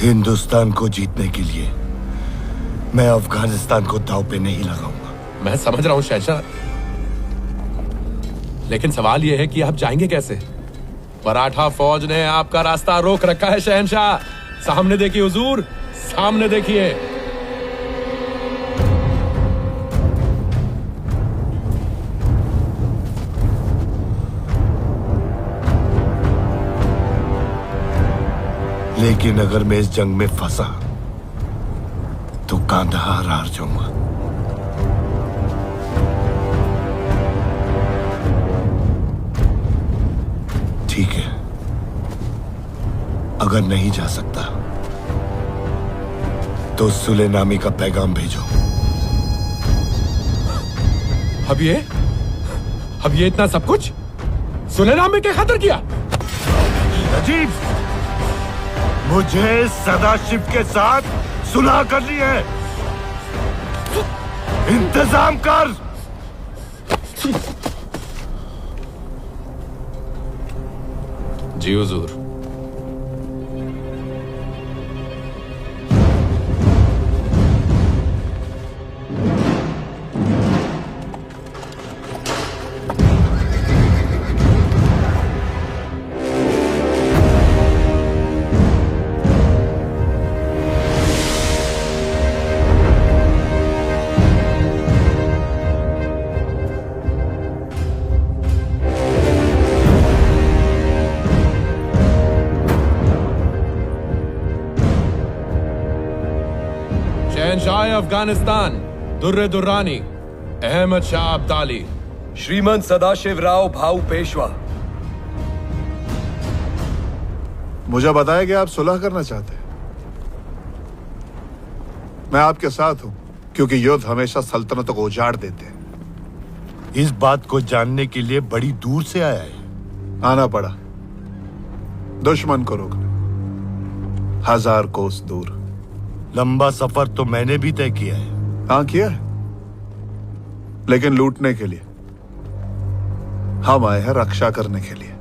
हिंदुस्तान को जीतने के लिए मैं अफगानिस्तान को दांव पे नहीं लगाऊंगा। मैं समझ रहा हूं शहंशाह, लेकिन सवाल यह है कि आप जाएंगे कैसे? मराठा फौज ने आपका रास्ता रोक रखा है शहंशाह। सामने देखिए हुजूर, सामने देखिए। लेकिन अगर मैं इस जंग में फंसा तो कांधार हार जाऊंगा। ठीक है, अगर नहीं जा सकता तो सुलेनामी का पैगाम भेजो। अब ये इतना सब कुछ सुलेनामी के खातिर किया? अजीब, मुझे सदाशिव के साथ सुलह करनी है। इंतजाम कर। जी हुजूर। शहंशाह अफगानिस्तान दुर्रे दुर्रानी अहमद शाह अब्दाली। श्रीमंत सदाशिव राव भाऊ पेशवा। मुझे बताया कि आप सुलह करना चाहते हैं। मैं आपके साथ हूं क्योंकि युद्ध हमेशा सल्तनतों को उजाड़ देते हैं। इस बात को जानने के लिए बड़ी दूर से आया है। आना पड़ा दुश्मन को रोकने, 1000 कोस दूर। लंबा सफर तो मैंने भी तय किया है। हाँ किया है, लेकिन लूटने के लिए। हम आए हैं रक्षा करने के लिए।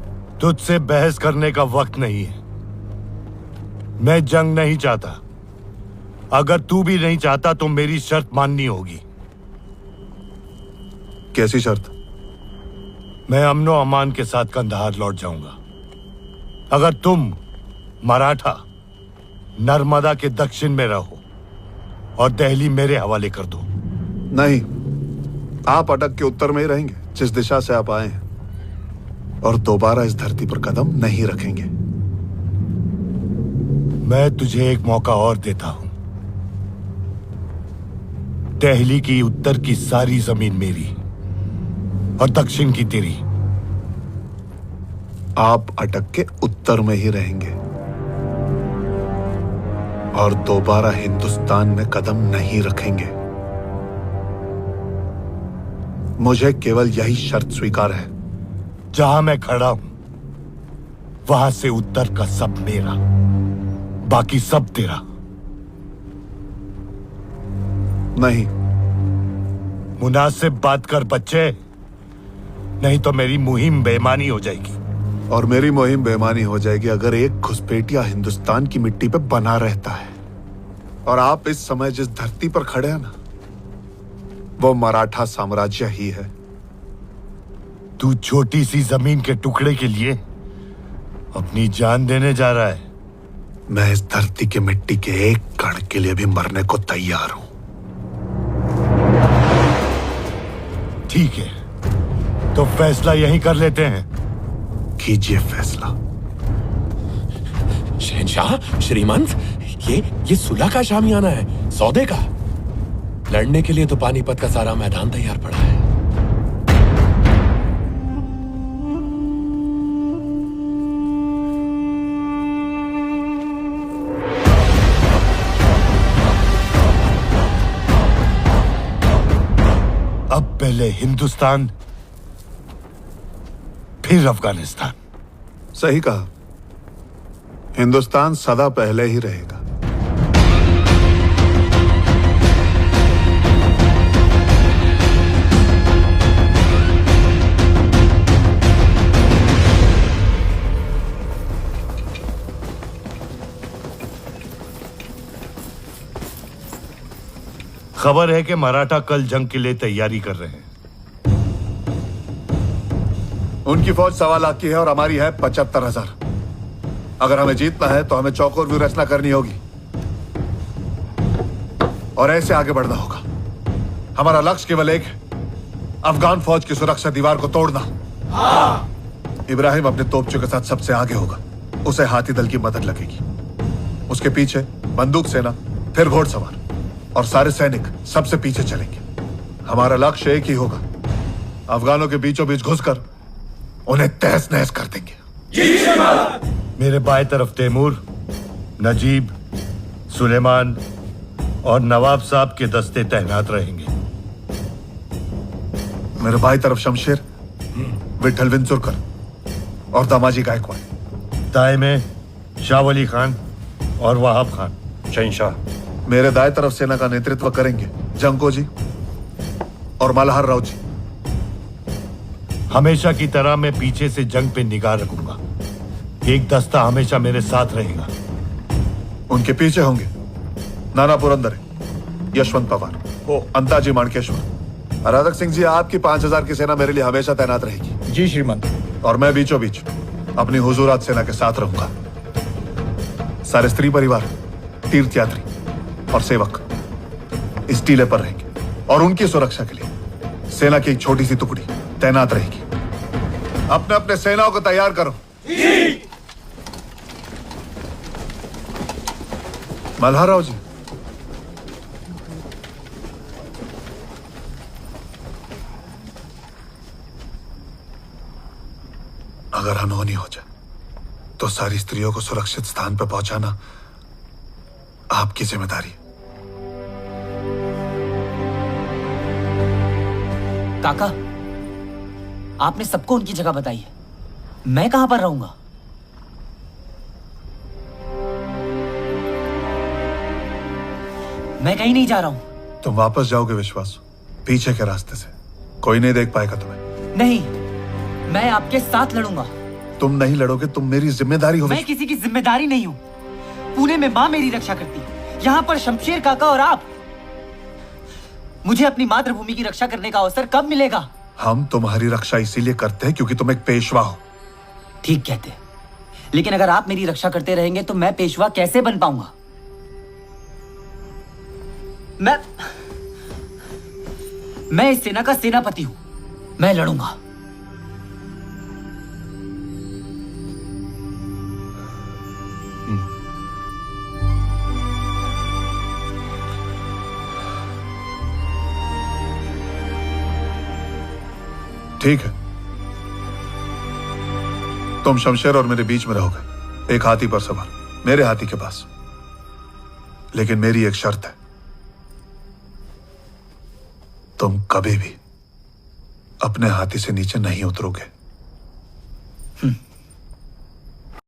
तुझसे बहस करने का वक्त नहीं है। मैं जंग नहीं चाहता। अगर तू भी नहीं चाहता तो मेरी शर्त माननी होगी। कैसी शर्त? मैं अमनो अमान के साथ कंधार लौट जाऊंगा अगर तुम मराठा नर्मदा के दक्षिण में रहो और दिल्ली मेरे हवाले कर दो। नहीं, आप अटक के उत्तर में ही रहेंगे, जिस दिशा से आप आए हैं, और दोबारा इस धरती पर कदम नहीं रखेंगे। मैं तुझे एक मौका और देता हूं। दिल्ली की उत्तर की सारी जमीन मेरी और दक्षिण की तेरी। आप अटक के उत्तर में ही रहेंगे और दोबारा हिंदुस्तान में कदम नहीं रखेंगे। मुझे केवल यही शर्त स्वीकार है। जहां मैं खड़ा हूं वहां से उत्तर का सब मेरा, बाकी सब तेरा। नहीं। मुनासिब बात कर बच्चे, नहीं तो मेरी मुहिम बेईमानी हो जाएगी। और मेरी मुहिम बेईमानी हो जाएगी अगर एक घुसपैठिया हिंदुस्तान की मिट्टी पे बना रहता है। और आप इस समय जिस धरती पर खड़े हैं ना, वो मराठा साम्राज्य ही है। तू छोटी सी जमीन के टुकड़े के लिए अपनी जान देने जा रहा है। मैं इस धरती की मिट्टी के एक कण के लिए भी मरने को तैयार हूं। ठीक है, तो फैसला यहीं कर लेते हैं। कीजिए फैसला। शहंशाह, श्रीमंत, ये सुलह का शामियाना है, सौदे का। लड़ने के लिए तो पानीपत का सारा मैदान तैयार पड़ा है। अब पहले हिंदुस्तान फिर अफगानिस्तान। सही कहा, हिंदुस्तान सदा पहले ही रहेगा। खबर है कि मराठा कल जंग के लिए तैयारी कर रहे हैं। उनकी फौज 1.25 लाख की है और हमारी है 75,000। अगर हमें जीतना है तो हमें चौकोर व्यू रचना करनी होगी और ऐसे आगे बढ़ना होगा। हमारा लक्ष्य केवल एक है, अफगान फौज की सुरक्षा दीवार को तोड़ना। इब्राहिम अपने तोपचों के साथ सबसे आगे होगा, उसे हाथी दल की मदद लगेगी। उसके पीछे बंदूक सेना, फिर घोड़सवार और सारे सैनिक सबसे पीछे चलेंगे। हमारा लक्ष्य एक ही होगा, अफगानों के बीचों बीच घुसकर उन्हें तहस नहस कर देंगे। मेरे बाएं तरफ तैमूर, नजीब, सुलेमान और नवाब साहब के दस्ते तैनात रहेंगे। मेरे बाई तरफ शमशेर, विठल विंचुरकर और दामाजी गायकवाड़। दाएं में शाह वली खान और वहाब खान। शहंशाह। मेरे दाएं तरफ सेना का नेतृत्व करेंगे जंको जी और मल्हार राव जी। हमेशा की तरह मैं पीछे से जंग पे निगाह रखूंगा। एक दस्ता हमेशा मेरे साथ रहेगा। उनके पीछे होंगे नाना पुरंदरे, यशवंत पवार, अंताजी माणकेश्वर। राधक सिंह जी, आपकी 5,000 की सेना मेरे लिए हमेशा तैनात रहेगी। जी श्रीमान। और मैं बीचों बीच अपनी हुजूरात सेना के साथ रहूंगा। सारे स्त्री परिवार, तीर्थयात्री और सेवक इस टीले पर रहेंगे और उनकी सुरक्षा के लिए सेना की एक छोटी सी टुकड़ी तैनात रहेगी। अपने अपने सेनाओं को तैयार करो। मल्हार राव जी, अगर अनहोनी हो जाए तो सारी स्त्रियों को सुरक्षित स्थान पर पहुंचाना आपकी जिम्मेदारी है। काका, आपने सबको उनकी जगह बताई है, मैं कहां पर रहूंगा? मैं कहीं नहीं जा रहा हूं। तुम वापस जाओगे विश्वास, पीछे के रास्ते से। कोई नहीं देख पाएगा तुम्हें। नहीं, मैं आपके साथ लड़ूंगा। तुम नहीं लड़ोगे, तुम मेरी जिम्मेदारी हो। मैं किसी की जिम्मेदारी नहीं हूं। पुणे में मां मेरी रक्षा करती है, यहां पर शमशेर काका और आप। मुझे अपनी मातृभूमि की रक्षा करने का अवसर कब मिलेगा? हम तुम्हारी रक्षा इसीलिए करते हैं क्योंकि तुम एक पेशवा हो। ठीक कहते, लेकिन अगर आप मेरी रक्षा करते रहेंगे तो मैं पेशवा कैसे बन पाऊंगा? मैं इस सेना का सेनापति हूं। मैं लड़ूंगा। ठीक है, तुम शमशेर और मेरे बीच में रहोगे, एक हाथी पर सवार, मेरे हाथी के पास। लेकिन मेरी एक शर्त है, तुम कभी भी अपने हाथी से नीचे नहीं उतरोगे।